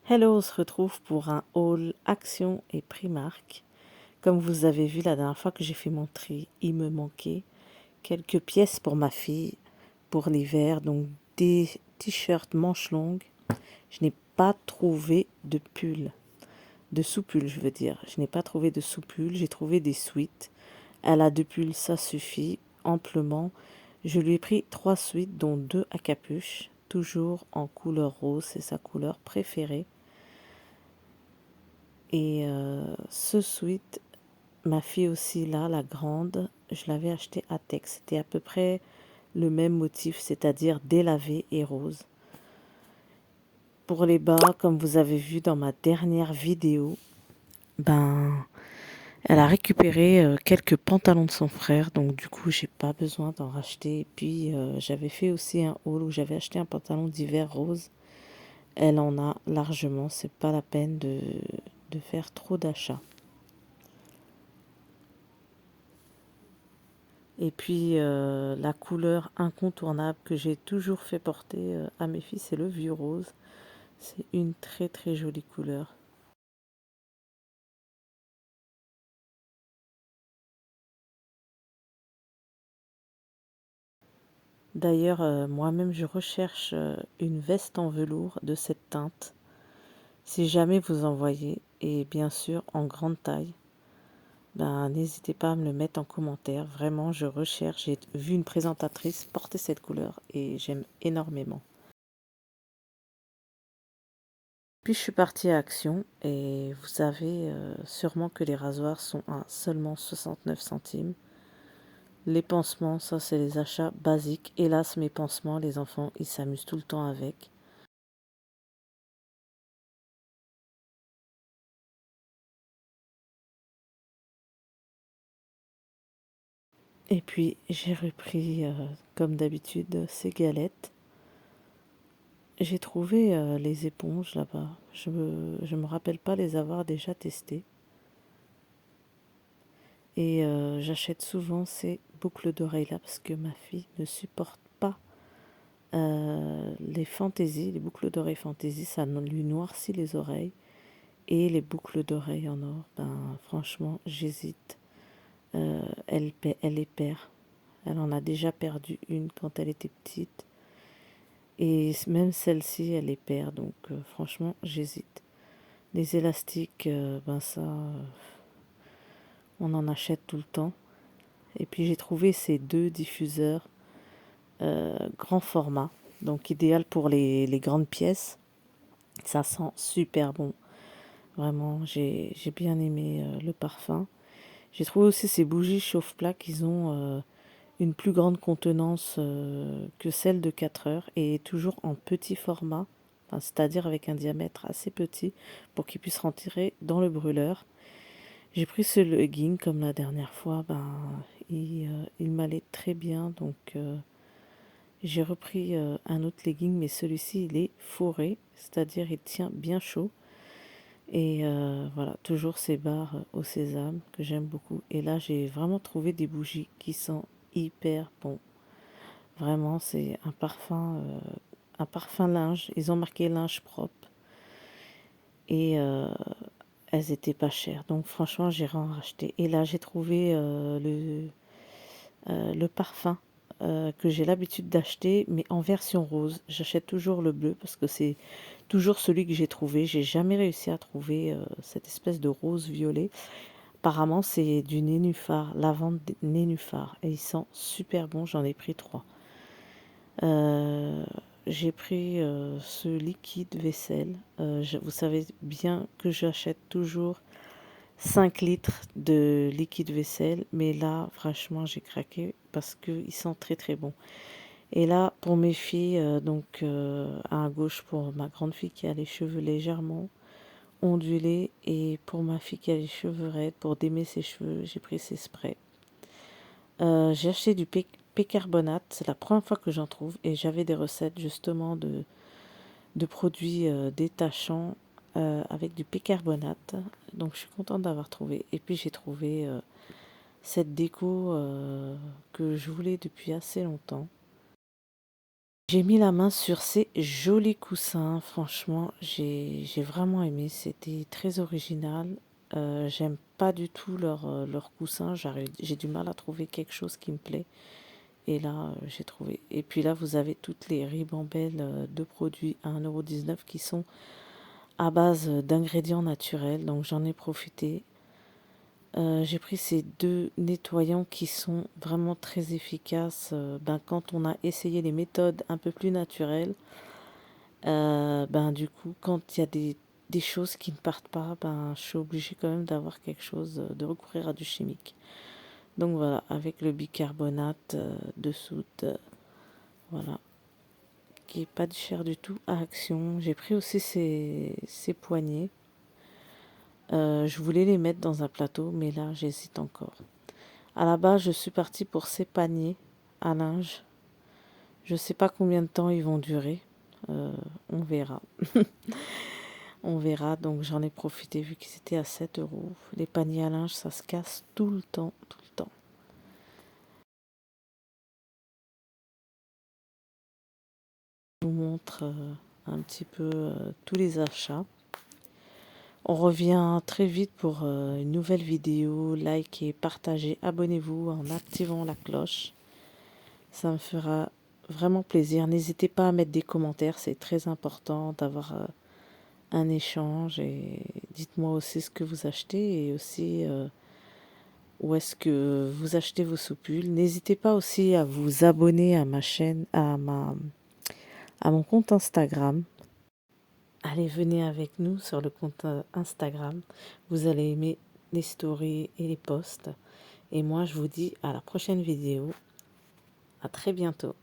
Hello, on se retrouve pour un haul Action et Primark. Comme vous avez vu la dernière fois que j'ai fait mon tri, il me manquait quelques pièces pour ma fille pour l'hiver, donc des t-shirts manches longues. Je n'ai pas trouvé de pull, de sous-pull je veux dire. Je n'ai pas trouvé de sous-pull, j'ai trouvé des sweats. Elle a deux pulls, ça suffit amplement. Je lui ai pris 3 sweats, dont 2 à capuche, toujours en couleur rose, c'est sa couleur préférée. Et ce sweat, ma fille aussi là, la grande, je l'avais acheté à Tex. C'était à peu près le même motif, c'est-à-dire délavé et rose. Pour les bas, comme vous avez vu dans ma dernière vidéo, elle a récupéré quelques pantalons de son frère, donc du coup j'ai pas besoin d'en racheter. Et puis j'avais fait aussi un haul où j'avais acheté un pantalon d'hiver rose. Elle en a largement, c'est pas la peine de faire trop d'achats. Et puis la couleur incontournable que j'ai toujours fait porter à mes filles, c'est le vieux rose. C'est une très très jolie couleur. D'ailleurs, moi-même, je recherche une veste en velours de cette teinte. Si jamais vous en voyez, et bien sûr en grande taille, n'hésitez pas à me le mettre en commentaire. Vraiment, je recherche. J'ai vu une présentatrice porter cette couleur et j'aime énormément. Puis je suis partie à Action et vous savez sûrement que les rasoirs sont à seulement 69 centimes. Les pansements, ça c'est les achats basiques. Hélas, mes pansements, les enfants, ils s'amusent tout le temps avec. Et puis j'ai repris, comme d'habitude, ces galettes. J'ai trouvé les éponges là-bas. Je me rappelle pas les avoir déjà testées. Et j'achète souvent ces boucles d'oreilles là parce que ma fille ne supporte pas les fantaisies, les boucles d'oreilles fantaisie, ça lui noircit les oreilles. Et les boucles d'oreilles en or, franchement, j'hésite. Elle les perd. Elle en a déjà perdu une quand elle était petite. Et même celle-ci, elle les perd. Donc, franchement, j'hésite. Les élastiques, ça, on en achète tout le temps. Et puis, j'ai trouvé ces deux diffuseurs grand format. Donc, idéal pour les grandes pièces. Ça sent super bon. Vraiment, j'ai bien aimé le parfum. J'ai trouvé aussi ces bougies chauffe-plat qu'ils ont une plus grande contenance que celle de 4 heures et toujours en petit format, c'est-à-dire avec un diamètre assez petit pour qu'ils puissent rentrer dans le brûleur. J'ai pris ce legging comme la dernière fois, il m'allait très bien donc j'ai repris un autre legging mais celui-ci il est fourré, c'est-à-dire il tient bien chaud. Et voilà, toujours ces barres au sésame que j'aime beaucoup. Et là, j'ai vraiment trouvé des bougies qui sont hyper bons. Vraiment, c'est un parfum linge. Ils ont marqué linge propre. Et elles étaient pas chères. Donc franchement, j'ai en racheté. Et là, j'ai trouvé le parfum que j'ai l'habitude d'acheter, mais en version rose. J'achète toujours le bleu parce que c'est toujours celui que j'ai trouvé. J'ai jamais réussi à trouver cette espèce de rose violet. Apparemment, c'est du nénuphar, lavande nénuphar. Et ils sont super bons. J'en ai pris 3. Euh, j'ai pris ce liquide vaisselle. Vous savez bien que j'achète toujours 5 litres de liquide vaisselle. Mais là, franchement, j'ai craqué parce qu'ils sont très très bons. Et là, pour mes filles, à gauche pour ma grande fille qui a les cheveux légèrement ondulés et pour ma fille qui a les cheveux raides, pour démêler ses cheveux, j'ai pris ces sprays. J'ai acheté du bicarbonate, c'est la première fois que j'en trouve et j'avais des recettes justement de produits détachants avec du bicarbonate. Donc je suis contente d'avoir trouvé. Et puis j'ai trouvé cette déco que je voulais depuis assez longtemps. J'ai mis la main sur ces jolis coussins. Franchement, j'ai vraiment aimé. C'était très original. J'aime pas du tout leurs coussins. J'ai du mal à trouver quelque chose qui me plaît. Et là, j'ai trouvé. Et puis là, vous avez toutes les ribambelles de produits à 1,19 € qui sont à base d'ingrédients naturels. Donc j'en ai profité. J'ai pris ces deux nettoyants qui sont vraiment très efficaces. Quand on a essayé les méthodes un peu plus naturelles, du coup, quand il y a des choses qui ne partent pas, je suis obligée quand même d'avoir quelque chose, de recourir à du chimique. Donc voilà, avec le bicarbonate de soude, voilà, qui est pas cher du tout à Action. J'ai pris aussi ces poignées. Je voulais les mettre dans un plateau, mais là, j'hésite encore. À la base, je suis partie pour ces paniers à linge. Je sais pas combien de temps ils vont durer. On verra. On verra. Donc j'en ai profité vu qu'ils étaient à 7 €. Les paniers à linge, ça se casse tout le temps, tout le temps. Je vous montre un petit peu tous les achats. On revient très vite pour une nouvelle vidéo. Likez, partagez, abonnez-vous en activant la cloche. Ça me fera vraiment plaisir. N'hésitez pas à mettre des commentaires, c'est très important d'avoir un échange. Et dites-moi aussi ce que vous achetez et aussi où est-ce que vous achetez vos soupules. N'hésitez pas aussi à vous abonner à ma chaîne, à mon compte Instagram. Allez, venez avec nous sur le compte Instagram. Vous allez aimer les stories et les posts. Et moi, je vous dis à la prochaine vidéo. À très bientôt.